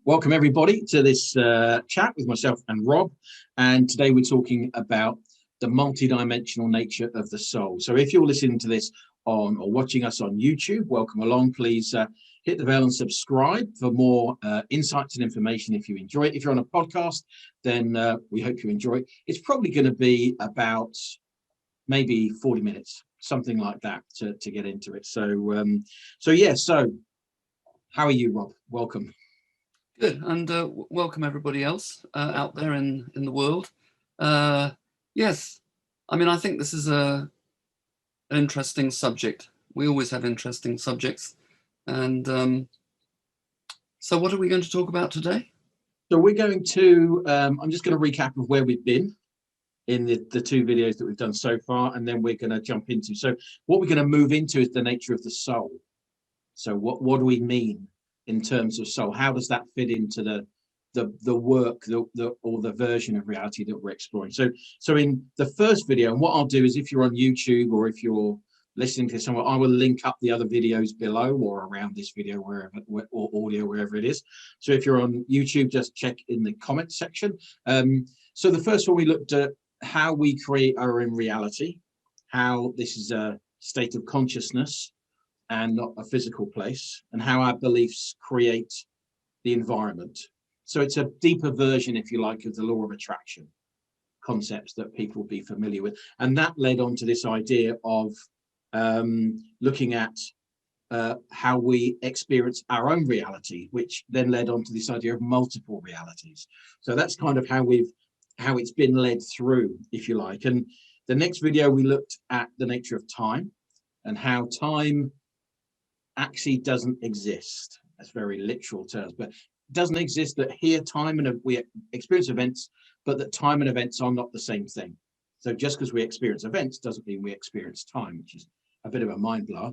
Welcome everybody to this chat with myself and Rob, and today we're talking about the multidimensional nature of the soul. So if you're listening to this on or watching us on YouTube, welcome along. Please hit the bell and subscribe for more insights and information if you enjoy it. If you're on a podcast, then we hope you enjoy it. It's probably going to be about maybe 40 minutes, something like that, to get into it. So how are you, Rob? Welcome. Good, and welcome everybody else out there in the world. Yes, I mean, I think this is an interesting subject. We always have interesting subjects. And so what are we going to talk about today? So we're going to, I'm just going to recap of where we've been in the two videos that we've done so far, and then we're going to jump into. So what we're going to move into is the nature of the soul. So what do we mean in terms of soul? How does that fit into the work, or the version of reality that we're exploring? So in the first video, and what I'll do is, if you're on YouTube or if you're listening to somewhere, I will link up the other videos below or around this video, wherever, or audio, wherever it is. So if you're on YouTube, just check in the comment section. So the first one, we looked at how we create our own reality, how this is a state of consciousness and not a physical place, and how our beliefs create the environment. So it's a deeper version, if you like, of the law of attraction concepts that people will be familiar with. And that led on to this idea of looking at how we experience our own reality, which then led on to this idea of multiple realities. So that's kind of how it's been led through, if you like. And the next video, we looked at the nature of time and how time actually doesn't exist. That's very literal terms, but it doesn't exist. That here time and we experience events, but that time and events are not the same thing. So just because we experience events doesn't mean we experience time, which is a bit of a mind blower.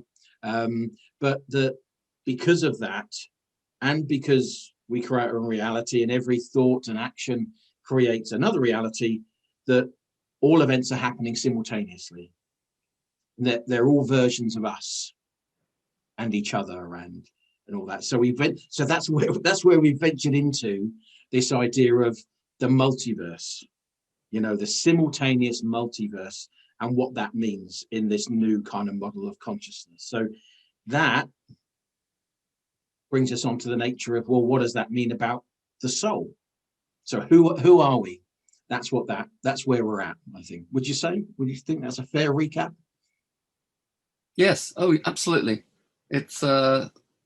But because of that, and because we create our own reality, and every thought and action creates another reality, that all events are happening simultaneously. That they're all versions of us and each other and all that. So that's where we ventured into this idea of the multiverse, the simultaneous multiverse, and what that means in this new kind of model of consciousness. So that brings us on to the nature of, well, what does that mean about the soul? So who are we? That's where we're at, I think. Would you think that's a fair recap? Yes. Oh, absolutely. It's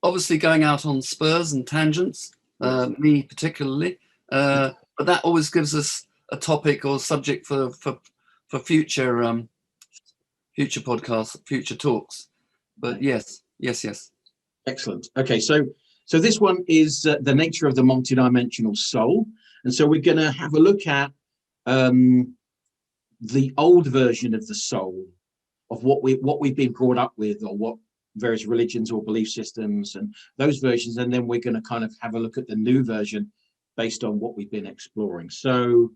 obviously going out on spurs and tangents, me particularly, but that always gives us a topic or subject for future podcasts, future talks. But yes. Excellent. Okay, so this one is the nature of the multidimensional soul, and so we're going to have a look at the old version of the soul, of what we've been brought up with, or what various religions or belief systems and those versions, and then we're going to kind of have a look at the new version based on what we've been exploring. So do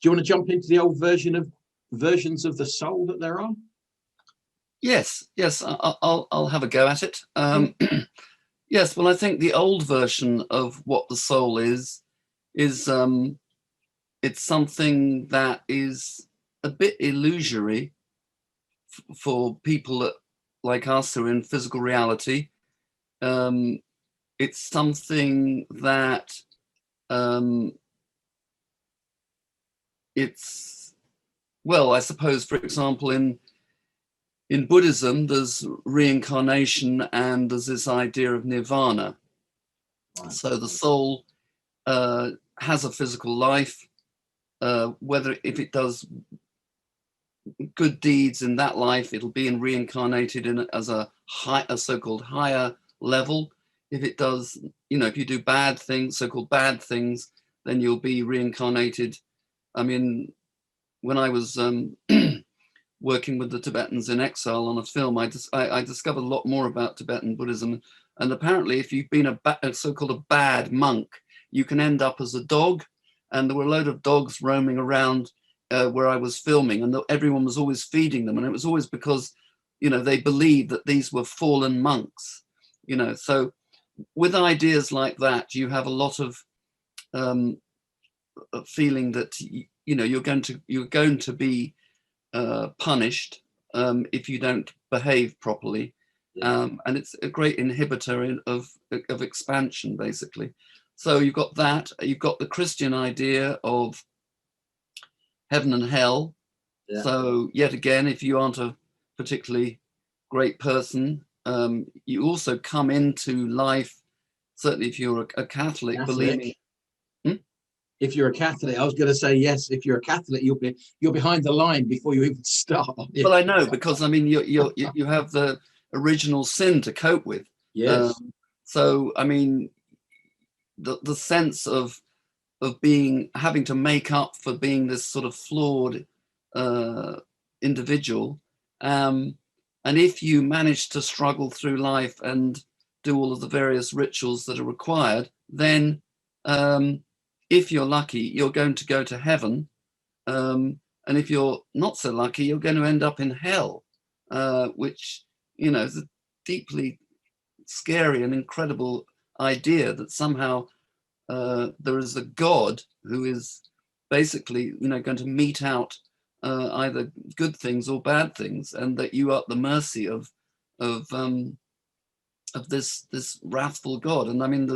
you want to jump into the old versions of the soul that there are? Yes, I'll have a go at it. Yes, well, I think the old version of what the soul is it's something that is a bit illusory for people that, like us, who are in physical reality. It's something that I suppose, for example, in Buddhism, there's reincarnation and there's this idea of nirvana. Right. So the soul has a physical life, if it does good deeds in that life, it'll be reincarnated as a so-called higher level. If it does, if you do bad things, so-called bad things, then you'll be reincarnated. I mean, when I was working with the Tibetans in exile on a film, I discovered a lot more about Tibetan Buddhism. And apparently, if you've been a so-called a bad monk, you can end up as a dog. And there were a load of dogs roaming around where I was filming, and everyone was always feeding them. And it was always because, they believed that these were fallen monks, So with ideas like that, you have a lot of feeling that you're going to be punished if you don't behave properly, and it's a great inhibitor of expansion, basically. So you've got that. You've got the Christian idea of heaven and hell. Yeah. So yet again, if you aren't a particularly great person, you also come into life. Certainly, if you're a Catholic. Believing. If you're a Catholic, I was going to say yes. If you're a Catholic, you're behind the line before you even start. Well, I know, because I mean you have the original sin to cope with. Yes. So I mean, the sense of having to make up for being this sort of flawed individual, and if you manage to struggle through life and do all of the various rituals that are required, then if you're lucky, you're going to go to heaven, and if you're not so lucky, you're going to end up in hell, which is a deeply scary and incredible idea that somehow there is a God who is basically going to mete out either good things or bad things, and that you are at the mercy of this wrathful God. And I mean,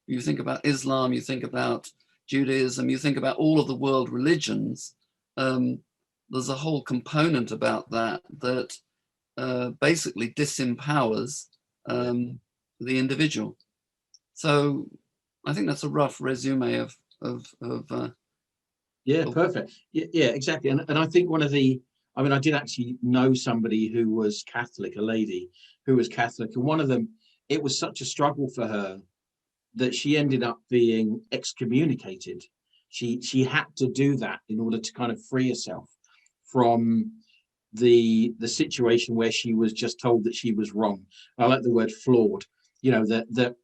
you think about Islam, you think about Judaism, you think about all of the world religions. There's a whole component about that basically disempowers the individual. So I think that's a rough resume of perfect. Yeah, exactly. And I think I did actually know somebody who was Catholic, a lady who was Catholic, and one of them, it was such a struggle for her that she ended up being excommunicated. She had to do that in order to kind of free herself from the situation where she was just told that she was wrong. I like the word flawed. That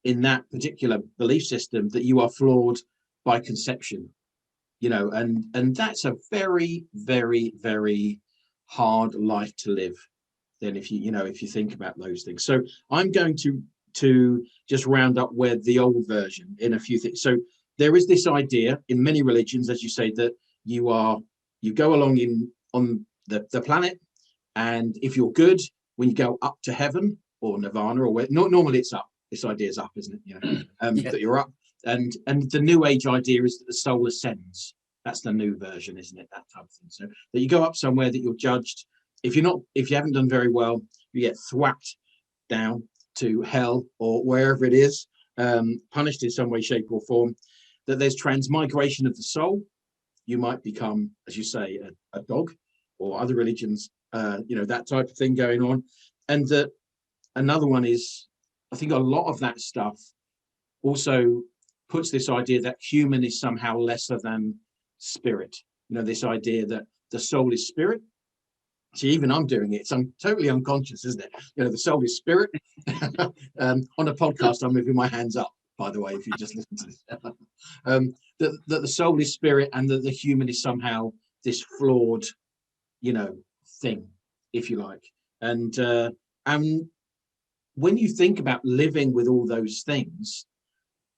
in that particular belief system, that you are flawed by conception. And that's a very, very, very hard life to live. Then if you think about those things. So I'm going to just round up where the old version in a few things. So there is this idea in many religions, as you say, that you go along on the planet, and if you're good, when you go up to heaven or nirvana or where, normally it's up. This idea is up, isn't it? That you're up. And the new age idea is that the soul ascends. That's the new version, isn't it? That type of thing. So that you go up somewhere, that you're judged. If you haven't done very well, you get thwacked down to hell or wherever it is, punished in some way, shape, or form. That there's transmigration of the soul. You might become, as you say, a dog, or other religions, that type of thing going on. And that another one is, I think a lot of that stuff also puts this idea that human is somehow lesser than spirit. This idea that the soul is spirit. See, even I'm doing it. I'm totally unconscious, isn't it? The soul is spirit. On a podcast, I'm moving my hands up, by the way, if you just listen to this. That the soul is spirit, and that the human is somehow this flawed, thing, if you like. And when you think about living with all those things,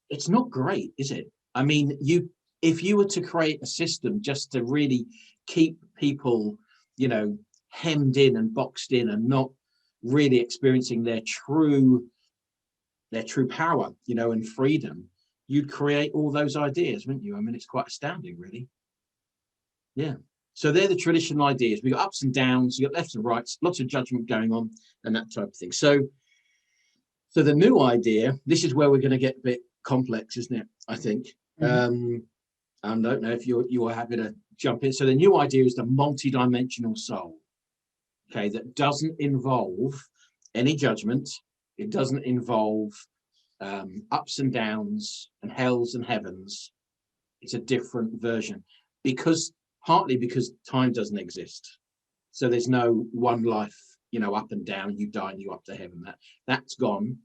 it's not great, is it? I mean, if you were to create a system just to really keep people, hemmed in and boxed in and not really experiencing their true power, and freedom, you'd create all those ideas, wouldn't you? I mean, it's quite astounding, really. Yeah. So they're the traditional ideas. We've got ups and downs, you've got lefts and rights, lots of judgment going on, and that type of thing. So the new idea, this is where we're going to get a bit complex, isn't it? I think. Mm-hmm. I don't know if you're happy to jump in. So the new idea is the multi-dimensional soul. Okay, that doesn't involve any judgment. It doesn't involve ups and downs and hells and heavens. It's a different version, partly because time doesn't exist. So there's no one life, up and down, you die and you up to heaven. That's gone.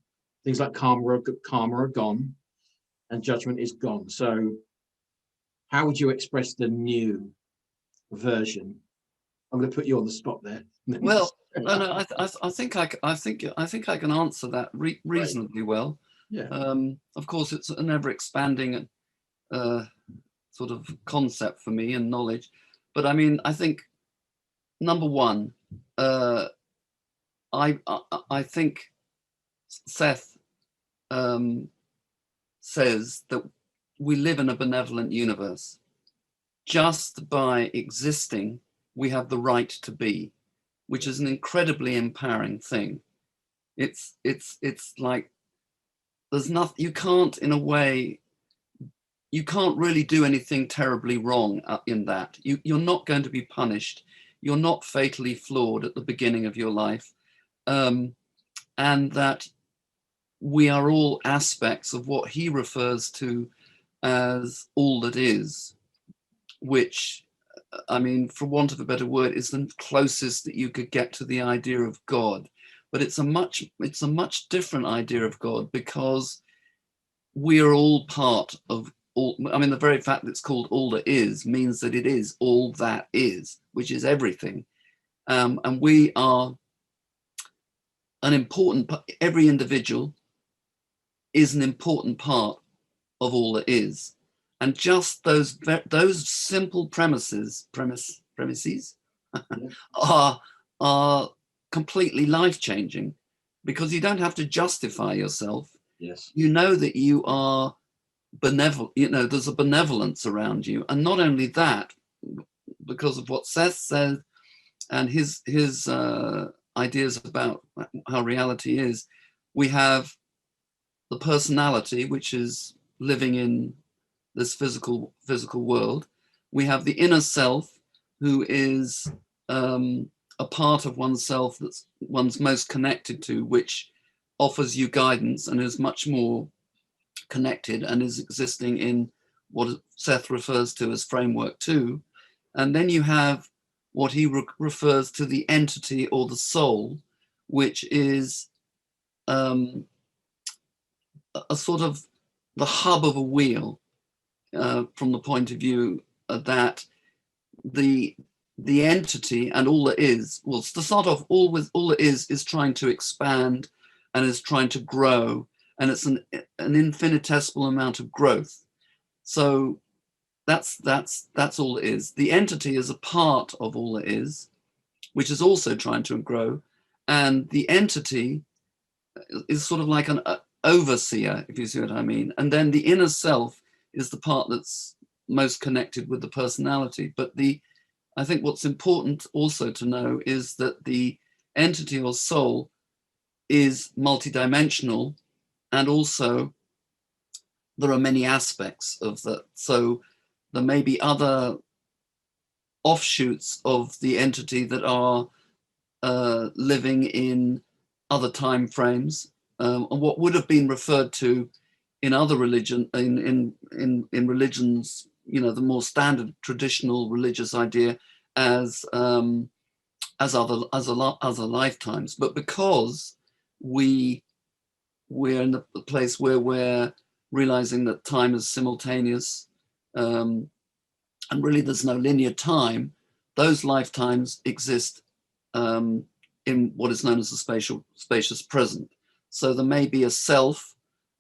Things like karma are gone, and judgment is gone. So how would you express the new version? I'm going to put you on the spot there. Well, no, I think I can answer that reasonably well. Yeah. Of course, it's an ever expanding sort of concept for me and knowledge. But I mean, I think number one, I think Seth says that we live in a benevolent universe. Just by existing, we have the right to be, which is an incredibly empowering thing. It's like there's nothing, you can't, in a way, you can't really do anything terribly wrong in that. You're not going to be punished. You're not fatally flawed at the beginning of your life. And that we are all aspects of what he refers to as all that is, which, I mean, for want of a better word, is the closest that you could get to the idea of God. But it's a much different idea of God, because we are all part of all. I mean, the very fact that it's called all that is means that it is all that is, which is everything. And we are an important, every individual is an important part of all that is. And just those simple premises are completely life-changing, because you don't have to justify yourself. Yes. You know that you are benevolent, you know, there's a benevolence around you. And not only that, because of what Seth said and his ideas about how reality is, we have the personality, which is living in this physical world. We have the inner self, who is a part of oneself that's one's most connected to, which offers you guidance and is much more connected and is existing in what Seth refers to as framework 2. And then you have what he refers to the entity or the soul, which is a sort of the hub of a wheel, from the point of view that the entity and all it is, well, to start off, all it is trying to expand and is trying to grow, and it's an infinitesimal amount of growth. So that's all it is. The entity is a part of all it is, which is also trying to grow, and the entity is sort of like an overseer, if you see what I mean. And then the inner self is the part that's most connected with the personality. But I think what's important also to know is that the entity or soul is multidimensional, and also there are many aspects of that. So there may be other offshoots of the entity that are living in other time frames, and what would have been referred to in other religions, you know, the more standard traditional religious idea as other lifetimes. But because we're in the place where we're realizing that time is simultaneous, and really there's no linear time, those lifetimes exist in what is known as the spacious present. So there may be a self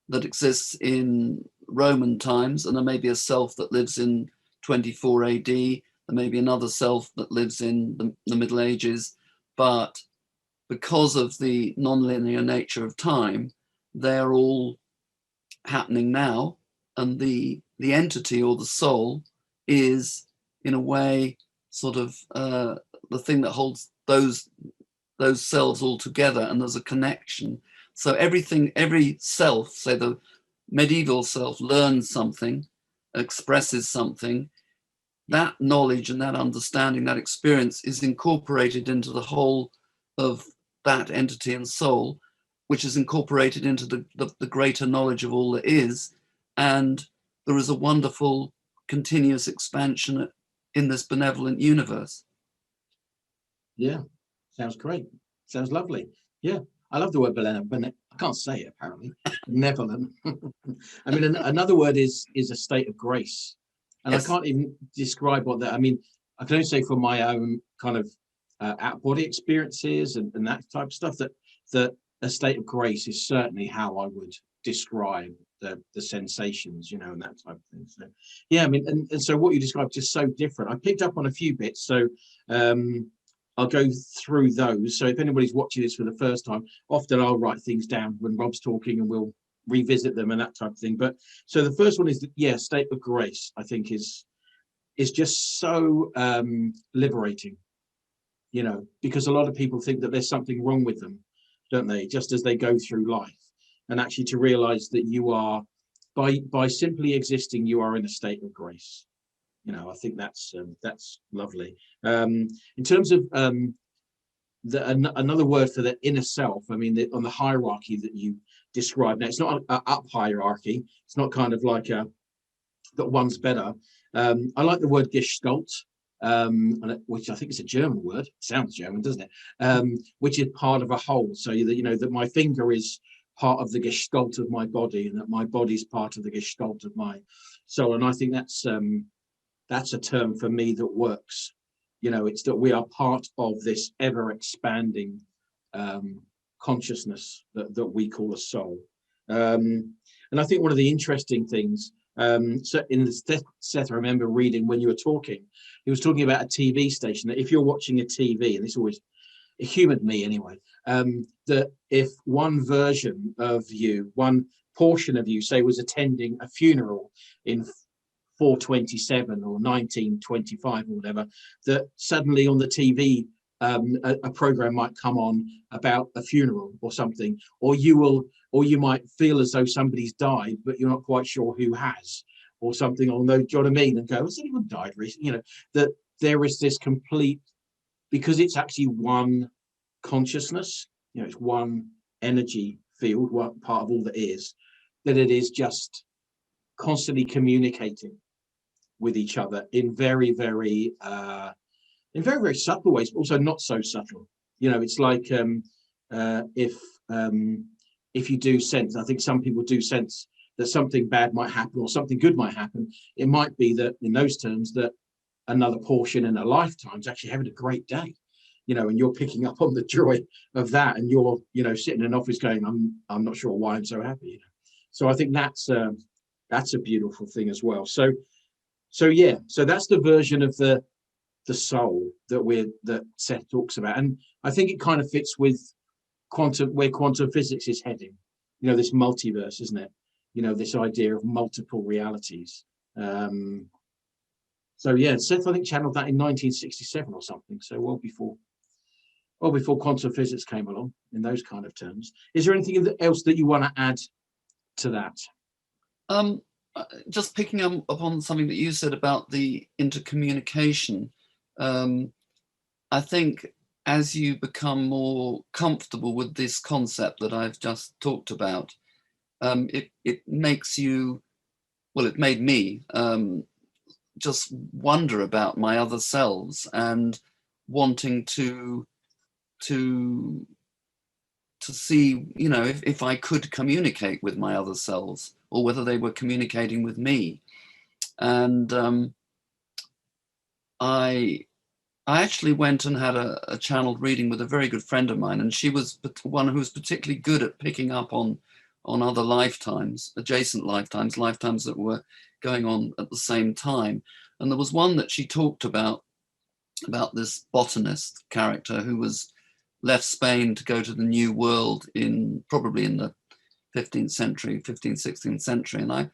that exists in Roman times, and there may be a self that lives in 24 AD. There may be another self that lives in the Middle Ages, but because of the nonlinear nature of time, they're all happening now. And the entity or the soul is, in a way, sort of the thing that holds those selves all together, and there's a connection. So every self, say the medieval self, learns something, expresses something. That knowledge and that understanding, that experience is incorporated into the whole of that entity and soul, which is incorporated into the greater knowledge of all that is. And there is a wonderful continuous expansion in this benevolent universe. Yeah, sounds great. Sounds lovely. Yeah, I love the word benevolent. I can't say it, apparently. Benevolent. I mean, another word is a state of grace. And yes. I can't even describe what that, I mean, I can only say from my own kind of out-body experiences and that type of stuff, that a state of grace is certainly how I would describe the sensations, you know, and that type of thing. So yeah, I mean, and so what you described is so different. I picked up on a few bits, so I'll go through those. So if anybody's watching this for the first time, often I'll write things down when Rob's talking and we'll revisit them and that type of thing. But so the first one is that, yeah, state of grace, I think is just so liberating, you know, because a lot of people think that there's something wrong with them, don't they? Just as they go through life, and actually to realize that you are, by simply existing, you are in a state of grace. You know, I think that's lovely. In terms of another word for the inner self, I mean, on the hierarchy that you described, now it's not an up hierarchy. It's not kind of like a that one's better. I like the word Gestalt, which I think is a German word. Sounds German, doesn't it? Which is part of a whole. So that, you know, that my finger is part of the Gestalt of my body, and that my body is part of the Gestalt of my soul. And I think that's a term for me that works. You know, it's that we are part of this ever expanding consciousness that we call a soul. And I think one of the interesting things, so in the Seth, I remember reading when you were talking, he was talking about a TV station, that if you're watching a TV, and this always, it humored me anyway, that if one version of you, one portion of you, say, was attending a funeral in 427 or 1925 or whatever, that suddenly on the TV a program might come on about a funeral or something, or you might feel as though somebody's died, but you're not quite sure who has, or something on those. Do you know what I mean? And go, has anyone died recently? You know, that there is this complete, because it's actually one consciousness. You know, it's one energy field, one part of all that is, that it is just constantly communicating with each other in very, very subtle ways, but also not so subtle. You know, it's like if you do sense, I think some people do sense that something bad might happen or something good might happen. It might be that in those terms that another portion in a lifetime is actually having a great day, you know, and you're picking up on the joy of that, and you're, you know, sitting in an office going, I'm not sure why I'm so happy. You know? So I think that's a beautiful thing as well. So yeah, so that's the version of the soul that Seth talks about, and I think it kind of fits with where quantum physics is heading. You know, this multiverse, isn't it? You know, this idea of multiple realities. So yeah, Seth, I think, channeled that in 1967 or something. So well before quantum physics came along in those kind of terms. Is there anything else that you want to add to that? Just picking up upon something that you said about the intercommunication, I think as you become more comfortable with this concept that I've just talked about, it makes you, well, it made me just wonder about my other selves and wanting to see, you know, if I could communicate with my other selves, or whether they were communicating with me. And I actually went and had a channeled reading with a very good friend of mine, and she was one who was particularly good at picking up on other lifetimes, adjacent lifetimes, lifetimes that were going on at the same time. And there was one that she talked about this botanist character who was left Spain to go to the New World probably in the 15th century, 15th, 16th century. And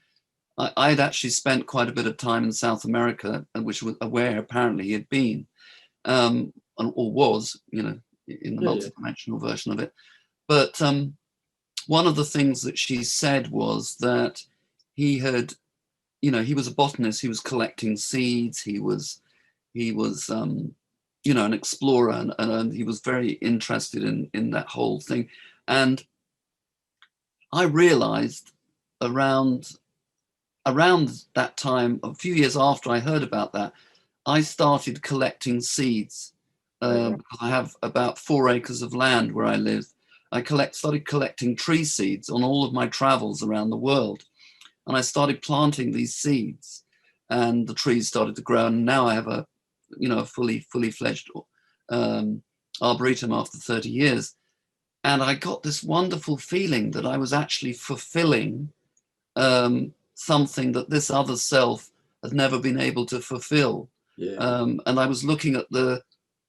I'd actually spent quite a bit of time in South America, which was where apparently he had been, or was, you know, in the multidimensional version of it. But one of the things that she said was that he had, you know, he was a botanist, he was collecting seeds, he was you know, an explorer, and he was very interested in that whole thing. And I realized around that time, a few years after I heard about that, I started collecting seeds. Because I have about 4 acres of land where I live. I started collecting tree seeds on all of my travels around the world. And I started planting these seeds, and the trees started to grow. And now I have a fully fledged arboretum after 30 years. And I got this wonderful feeling that I was actually fulfilling something that this other self had never been able to fulfill. And I was looking at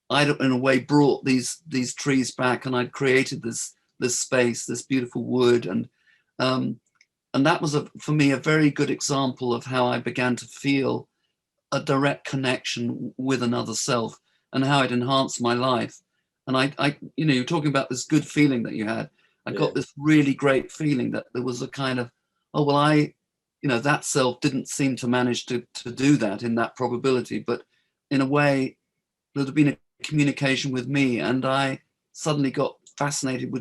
I'd in a way brought these trees back, and I'd created this space, this beautiful wood, and that was for me a very good example of how I began to feel a direct connection with another self, and how it enhanced my life. And I you're talking about this good feeling that you had. I got this really great feeling that there was a kind of, oh well, that self didn't seem to manage to do that in that probability, but in a way there had been a communication with me, and I suddenly got fascinated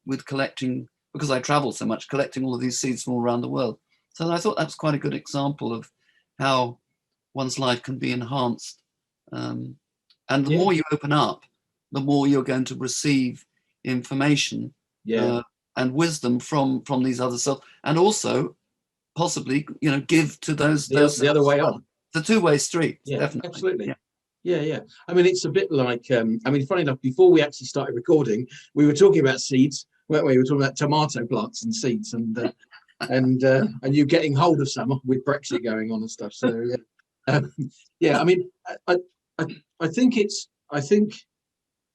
with collecting, because I travel so much, collecting all of these seeds from all around the world. So I thought that was quite a good example of how one's life can be enhanced. And the more you open up, the more you're going to receive information and wisdom from these other selves, and also possibly give to those the other way on. The two-way street. Yeah, definitely. Absolutely. Yeah. I mean, it's a bit like, funny enough, before we actually started recording, we were talking about seeds, weren't we? We were talking about tomato plants and seeds, and you getting hold of some with Brexit going on and stuff. So I mean, I think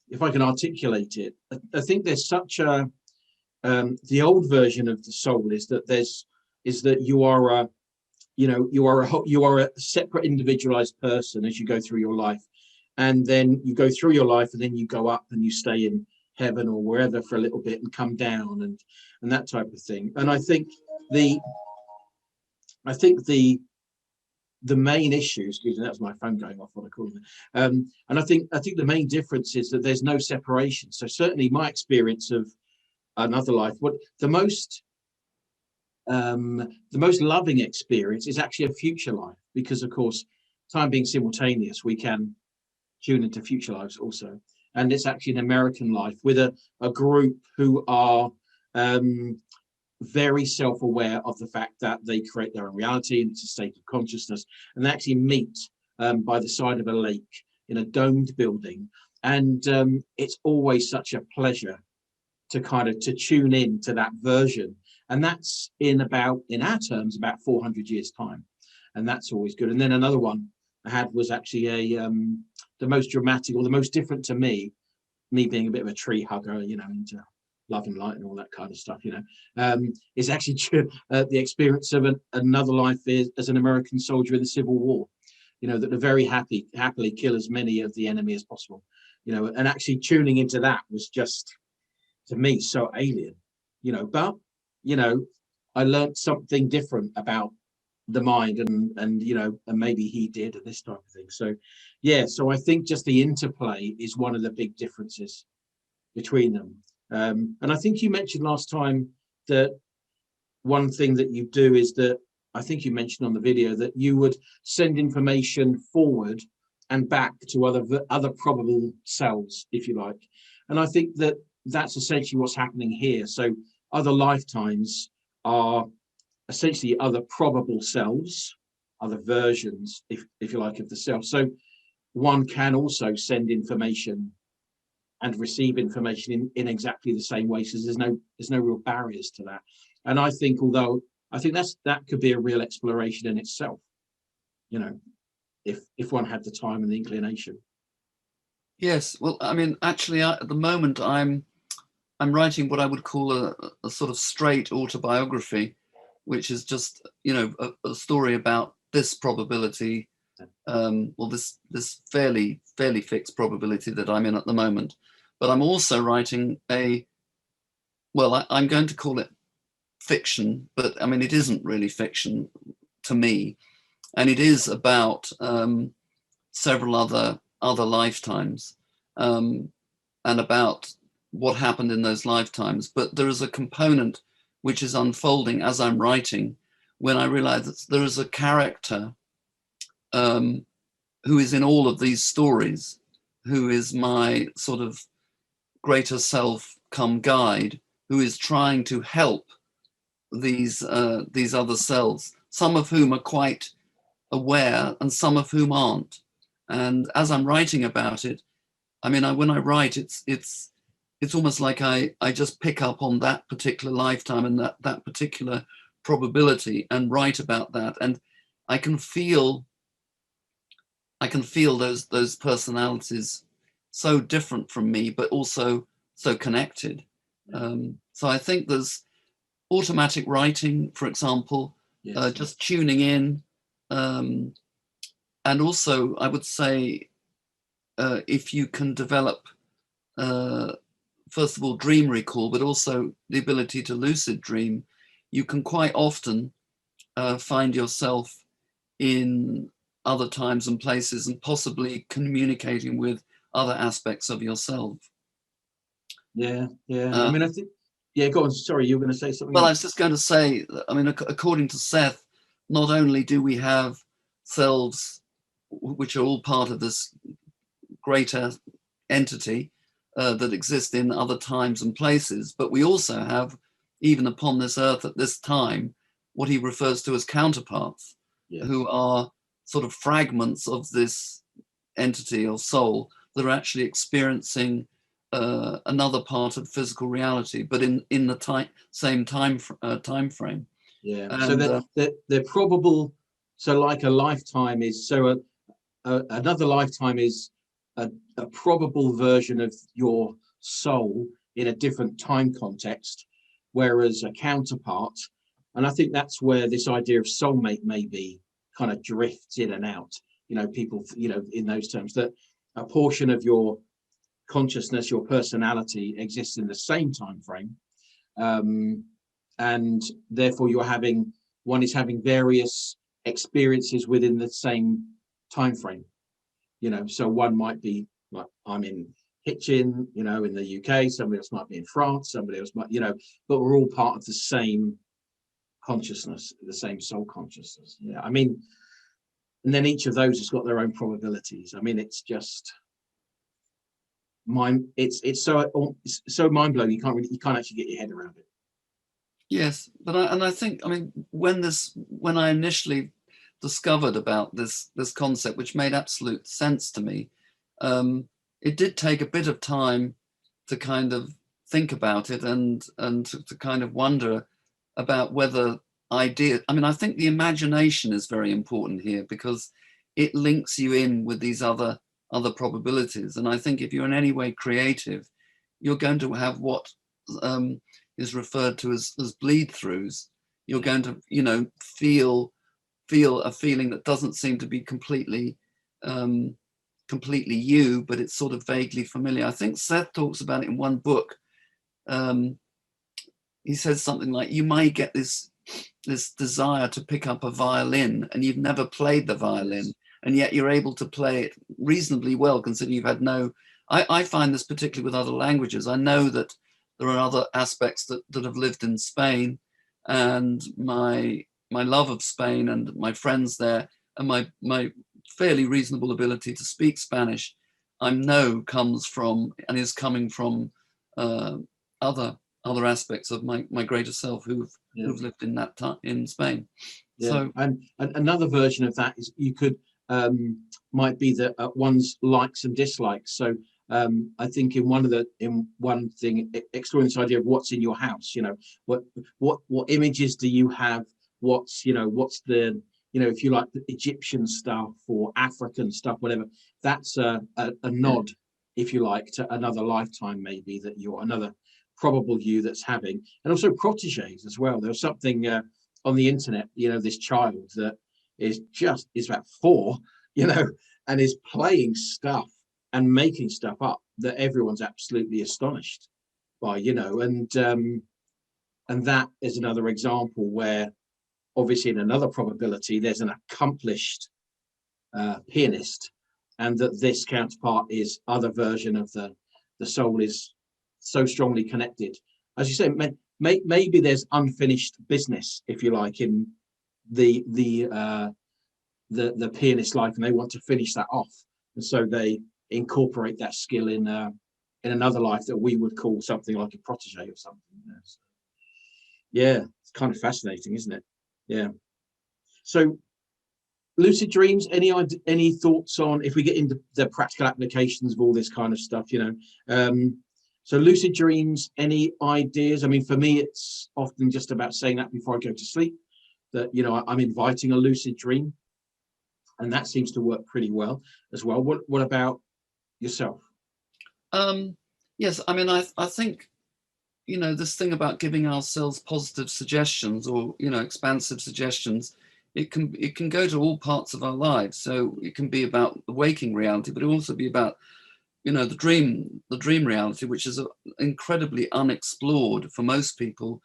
if I can articulate it, I think there's such a the old version of the soul is that you are you are a separate individualized person as you go through your life, and then you go through your life, and then you go up and you stay in heaven or wherever for a little bit and come down and that type of thing. And I think the main issue, excuse me, that was my phone going off on a call. And I think the main difference is that there's no separation. So certainly my experience of another life, the most loving experience is actually a future life, because of course, time being simultaneous, we can tune into future lives also. And it's actually an American life with a group who are very self-aware of the fact that they create their own reality, and it's a state of consciousness, and they actually meet by the side of a lake in a domed building. And it's always such a pleasure to tune in to that version. And that's in our terms, about 400 years time. And that's always good. And then another one I had was actually the most dramatic, or the most different to me being a bit of a tree hugger, into love and light and all that kind of stuff, is actually the experience of another life as an American soldier in the Civil War, that are very happily kill as many of the enemy as possible, and actually tuning into that was just, to me, so alien, but I learned something different about the mind, and maybe he did, and this type of thing. So I think just the interplay is one of the big differences between them. And I think you mentioned last time that one thing that you do is that, I think you mentioned on the video, that you would send information forward and back to other probable selves, if you like. And I think that that's essentially what's happening here. So other lifetimes are essentially other probable selves, other versions, if you like, of the self. So one can also send information and receive information in exactly the same way. So there's no real barriers to that. And I think, that could be a real exploration in itself, if one had the time and the inclination. Yes, well, I mean, actually, at the moment, I'm writing what I would call a sort of straight autobiography, which is just, a story about this probability, this fairly fixed probability that I'm in at the moment. But I'm also writing I'm going to call it fiction, but I mean, it isn't really fiction to me, and it is about several other lifetimes, and about what happened in those lifetimes. But there is a component which is unfolding as I'm writing, when I realize that there is a character who is in all of these stories, who is my sort of greater self come guide, who is trying to help these other selves, some of whom are quite aware and some of whom aren't. And as I'm writing about it, I mean, when I write, it's almost like I just pick up on that particular lifetime and that particular probability and write about that. And I can feel those personalities so different from me, but also so connected. So I think there's automatic writing, for example, just tuning in. And also, I would say, if you can develop, first of all, dream recall, but also the ability to lucid dream, you can quite often find yourself in other times and places and possibly communicating with other aspects of yourself. I mean, I think, go on. Sorry, you were going to say something well, else. I was just going to say, I mean, according to Seth, not only do we have selves, which are all part of this greater entity that exist in other times and places, but we also have, even upon this earth at this time, what he refers to as counterparts, who are sort of fragments of this entity or soul that are actually experiencing another part of physical reality, but in the same time frame. And, so they're probable. So like a lifetime is, so another lifetime is a probable version of your soul in a different time context, whereas a counterpart, and I think that's where this idea of soulmate maybe kind of drifts in and out. People, in those terms, that a portion of your consciousness, your personality, exists in the same time frame, and therefore one is having various experiences within the same time frame. So one might be like, I'm in Hitchin, in the UK, somebody else might be in France, somebody else might, but we're all part of the same consciousness, the same soul consciousness. I mean, and then each of those has got their own probabilities. I mean, it's just it's so mind-blowing, you can't actually get your head around it. Yes, but I think, I mean, when I initially discovered about this concept, which made absolute sense to me, it did take a bit of time to kind of think about it and to kind of wonder about whether I mean, I think the imagination is very important here, because it links you in with these other probabilities. And I think if you're in any way creative, you're going to have what is referred to as bleed throughs. You're going to, feel a feeling that doesn't seem to be completely you, but it's sort of vaguely familiar. I think Seth talks about it in one book. He says something like, you may get this desire to pick up a violin, and you've never played the violin, and yet you're able to play it reasonably well, considering you've had no. I find this particularly with other languages. I know that there are other aspects that have lived in Spain, and my love of Spain and my friends there, and my fairly reasonable ability to speak Spanish, I know comes from and is coming from other aspects of my greater self who've lived in that time in Spain. So, and another version of that is you could might be that one's likes and dislikes. So I think in one thing, exploring this idea of what's in your house, what images do you have? What's the, if you like the Egyptian stuff or African stuff, whatever, that's a nod, if you like, to another lifetime, maybe, that you're another probable you that's having. And also proteges as well. There's something on the internet, this child that is about 4, and is playing stuff and making stuff up that everyone's absolutely astonished by, and that is another example where, obviously, in another probability, there's an accomplished pianist, and that this counterpart is other version of the soul is so strongly connected. As you say, maybe there's unfinished business, if you like, in the pianist life, and they want to finish that off, and so they incorporate that skill in another life that we would call something like a protege or something. So, it's kind of fascinating, isn't it? So lucid dreams, any thoughts on, if we get into the practical applications of all this kind of stuff, So lucid dreams, any ideas? I mean, for me, it's often just about saying that before I go to sleep, that, you know, I'm inviting a lucid dream, and that seems to work pretty well as well. What about yourself? Yes, I mean, I think, you know, this thing about giving ourselves positive suggestions, or, you know, expansive suggestions, it can go to all parts of our lives. So it can be about the waking reality, but it also be about, you know, the dream reality, which is an incredibly unexplored for most people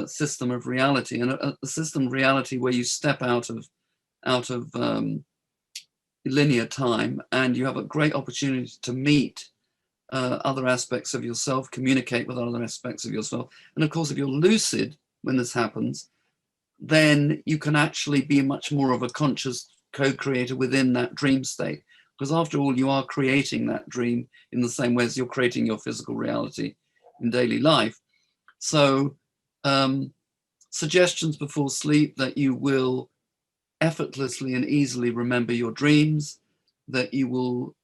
system of reality, and a system of reality where you step out of linear time, and you have a great opportunity to meet other aspects of yourself, communicate with other aspects of yourself. And of course, if you're lucid when this happens, then you can actually be much more of a conscious co-creator within that dream state. Because after all, you are creating that dream in the same way as you're creating your physical reality in daily life. So suggestions before sleep that you will effortlessly and easily remember your dreams, that you will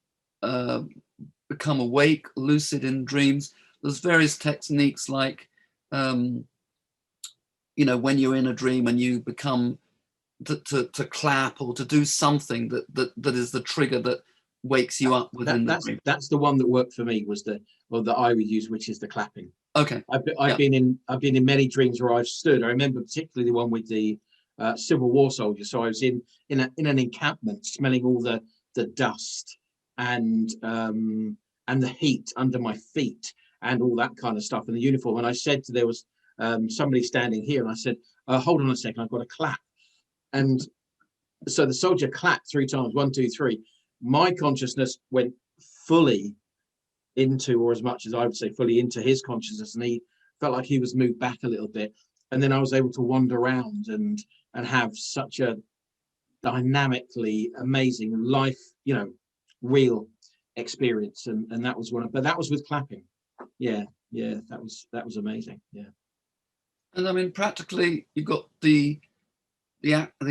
become awake, lucid in dreams. There's various techniques like, you know, when you're in a dream and you become to clap or to do something that is the trigger that wakes you up within the dream. That's the one that worked for me, was that I would use, which is the clapping. Okay. I've been in many dreams where I've stood. I remember particularly the one with the Civil War soldiers. So I was in an encampment, smelling all the dust and the heat under my feet and all that kind of stuff in the uniform. And I said there was somebody standing here, and I said, hold on a second, I've got to clap. And so the soldier clapped 3 times, 1, 2, 3. My consciousness went fully into, or as much as I would say fully into, his consciousness, and he felt like he was moved back a little bit. And then I was able to wander around and have such a dynamically amazing life, you know, real experience. And that was but that was with clapping. Yeah, that was amazing. Yeah. And I mean, practically, you've got the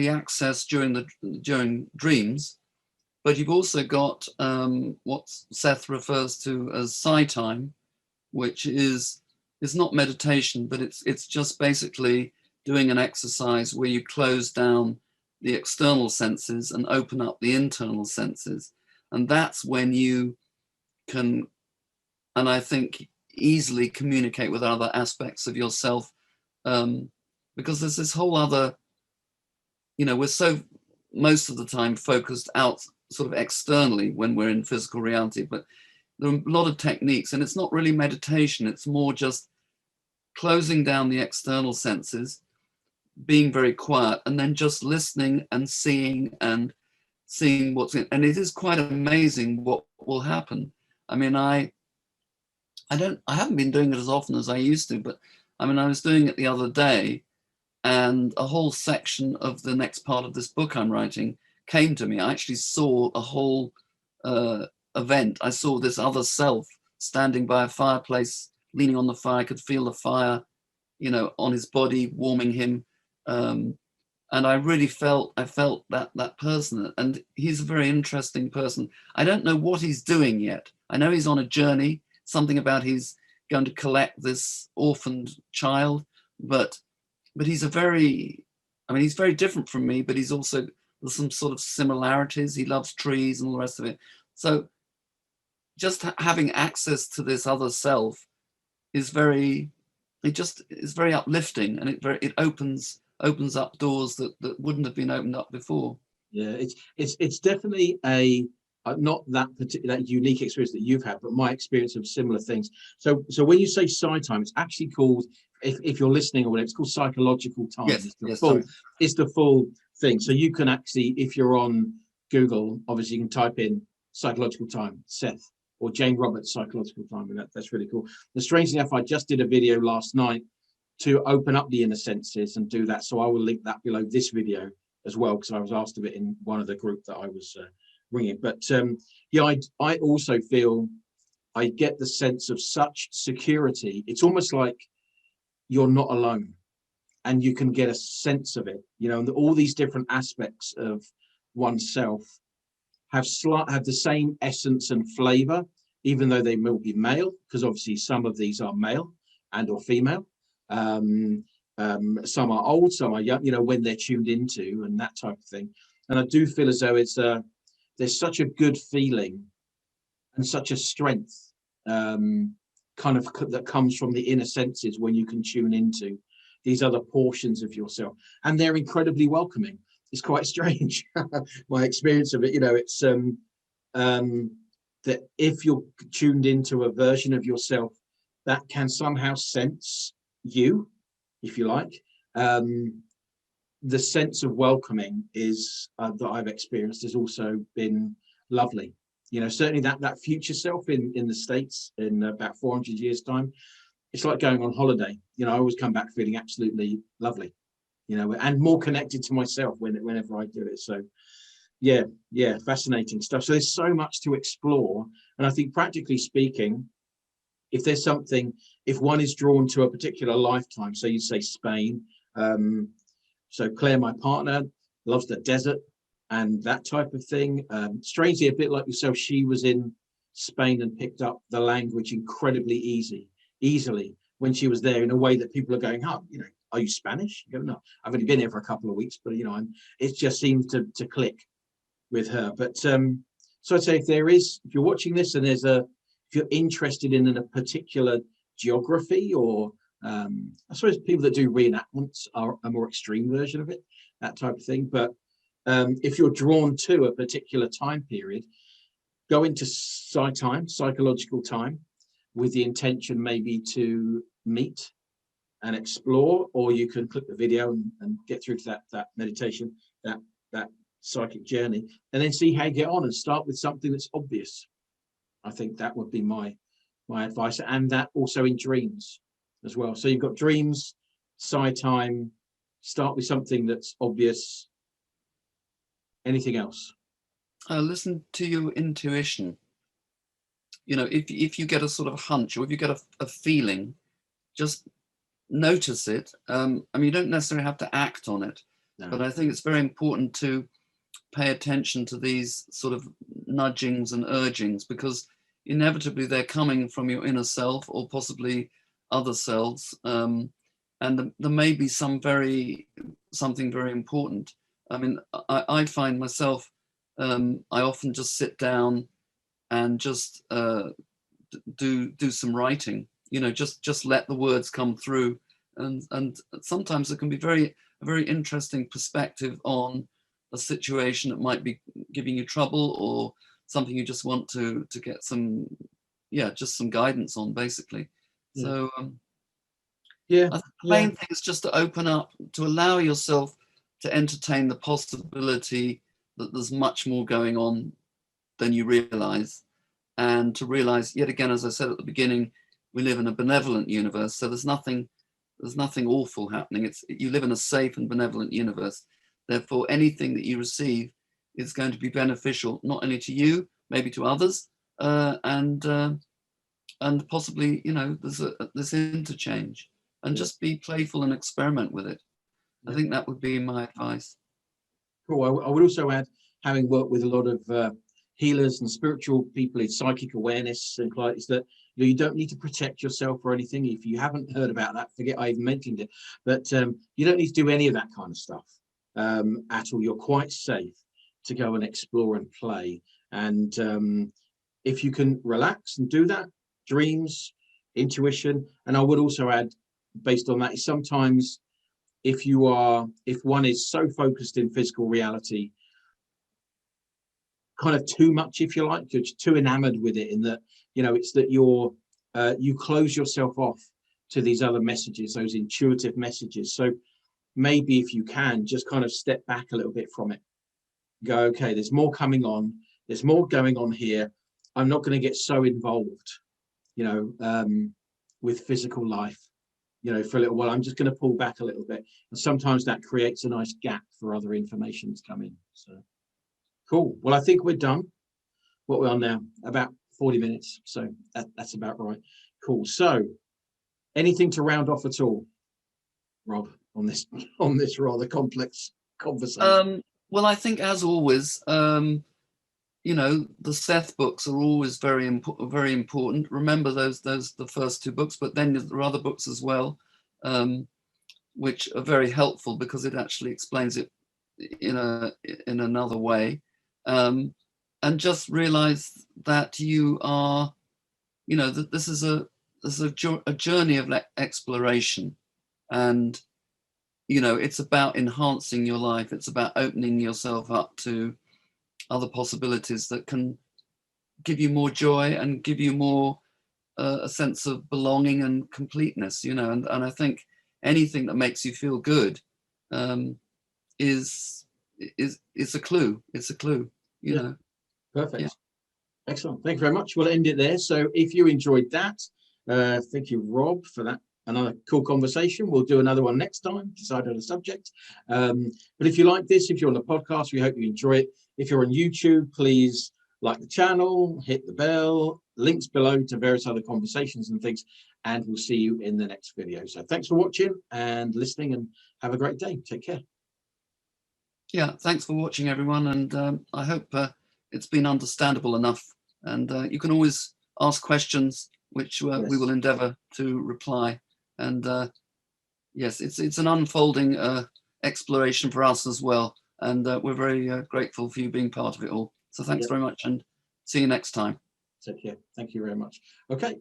access during dreams, but you've also got what Seth refers to as psi time, which is not meditation, but it's just basically doing an exercise where you close down the external senses and open up the internal senses. And that's when you can, and I think, easily communicate with other aspects of yourself, because there's this whole other, you know, we're so most of the time focused out sort of externally when we're in physical reality, but there are a lot of techniques, and it's not really meditation. It's more just closing down the external senses, being very quiet, and then just listening and seeing what's in. And it is quite amazing what will happen. I mean, I haven't been doing it as often as I used to, but I mean, I was doing it the other day, and a whole section of the next part of this book I'm writing came to me. I actually saw a whole event. I saw this other self standing by a fireplace, leaning on the fire. I could feel the fire, you know, on his body, warming him. And I really felt that person. And he's a very interesting person. I don't know what he's doing yet. I know he's on a journey, something about he's going to collect this orphaned child, but he's he's very different from me, but he's also, there's some sort of similarities. He loves trees and all the rest of it. So just having access to this other self is very uplifting, and it opens up doors that wouldn't have been opened up before. Yeah, it's definitely a not that particular, that unique experience that you've had, but my experience of similar things. So when you say psi time, it's actually called, if you're listening or whatever, it's called psychological time. Yes, It's the full thing. So you can actually, if you're on Google, obviously you can type in psychological time, Seth, or Jane Roberts psychological time, and that's really cool. The strange enough, I just did a video last night to open up the inner senses and do that. So I will link that below this video as well, because I was asked of it in one of the group that I was ringing. But yeah, I also feel I get the sense of such security. It's almost like you're not alone, and you can get a sense of it, you know, and all these different aspects of oneself have the same essence and flavor, even though they will be male, because obviously some of these are male and or female. Some are old, some are young, you know, when they're tuned into and that type of thing. And I do feel as though it's there's such a good feeling and such a strength kind of that comes from the inner senses when you can tune into these other portions of yourself, and they're incredibly welcoming. It's quite strange, my experience of it. You know, it's that if you're tuned into a version of yourself that can somehow sense you, if you like, the sense of welcoming is that I've experienced has also been lovely. You know, certainly that future self in the States in about 400 years time, it's like going on holiday. You know, I always come back feeling absolutely lovely, you know, and more connected to myself whenever I do it. So yeah, fascinating stuff. So there's so much to explore. And I think practically speaking, if there's something, if one is drawn to a particular lifetime, so you say Spain, so Claire, my partner, loves the desert and that type of thing. Strangely, a bit like yourself, she was in Spain and picked up the language incredibly easily when she was there, in a way that people are going, oh, you know, are you Spanish? You go, no, I've only been here for a couple of weeks, but you know, it just seems to click with her. But so I'd say if you're watching this and if you're interested in a particular geography, or I suppose people that do reenactments are a more extreme version of it, that type of thing. But if you're drawn to a particular time period, go into psychological time, with the intention maybe to meet and explore, or you can click the video and get through to that meditation, that psychic journey, and then see how you get on and start with something that's obvious. I think that would be my advice, and that also in dreams as well. So you've got dreams, psi time, start with something that's obvious. Anything else? Listen to your intuition. You know, if you get a sort of hunch, or if you get a feeling, just notice it. I mean, you don't necessarily have to act on it, No. but I think it's very important to pay attention to these sort of nudgings and urgings, because inevitably they're coming from your inner self or possibly other selves, and there may be something very important. I mean, I find myself, I often just sit down and just do some writing. You know, just let the words come through, and sometimes it can be a very interesting perspective on a situation that might be giving you trouble, or something you just want to get some, just some guidance on, basically. Yeah. So Yeah, I think the main thing is just to open up, to allow yourself to entertain the possibility that there's much more going on than you realize, and to realize, yet again, as I said at the beginning, we live in a benevolent universe, so there's nothing awful happening. You live in a safe and benevolent universe. Therefore, anything that you receive is going to be beneficial, not only to you, maybe to others, and possibly, you know, there's this interchange, and just be playful and experiment with it. I think that would be my advice. Cool. I would also add, having worked with a lot of healers and spiritual people in psychic awareness and clients, that you don't need to protect yourself or anything. If you haven't heard about that, forget I even mentioned it. But you don't need to do any of that kind of stuff at all. You're quite safe to go and explore and play. And if you can relax and do that, dreams, intuition. And I would also add, based on that, is sometimes if one is so focused in physical reality, kind of too much, if you like, you're too enamored with it, in that, you know, it's that you close yourself off to these other messages, those intuitive messages. So maybe if you can just kind of step back a little bit from it, go, okay, there's more coming on, there's more going on here. I'm not going to get so involved, you know, with physical life, you know, for a little while. I'm just going to pull back a little bit. And sometimes that creates a nice gap for other information to come in. So cool. Well, I think we're done. What we're on now, about 40 minutes. So that's about right. Cool. So anything to round off at all, Rob, on this rather complex conversation? Well, I think, as always, you know, the Seth books are always very important. Remember those the first two books, but then there are other books as well, which are very helpful because it actually explains it in another way. And just realize that you are, you know, that this is a journey of exploration, and you know, it's about enhancing your life. It's about opening yourself up to other possibilities that can give you more joy and give you more a sense of belonging and completeness, you know. And I think anything that makes you feel good is a clue. It's a clue, you know. Perfect. Yeah. Excellent. Thank you very much. We'll end it there. So if you enjoyed that, thank you, Rob, for that. Another cool conversation. We'll do another one next time, decide on the subject. But if you like this, if you're on the podcast, we hope you enjoy it. If you're on YouTube, please like the channel, hit the bell, links below to various other conversations and things, and we'll see you in the next video. So thanks for watching and listening, and have a great day. Take care. Yeah, thanks for watching, everyone, and I hope it's been understandable enough. And you can always ask questions, which Yes. we will endeavour to reply. And yes, it's an unfolding exploration for us as well, and we're very grateful for you being part of it all. So thanks very much, and see you next time. Take care. Thank you very much. Okay.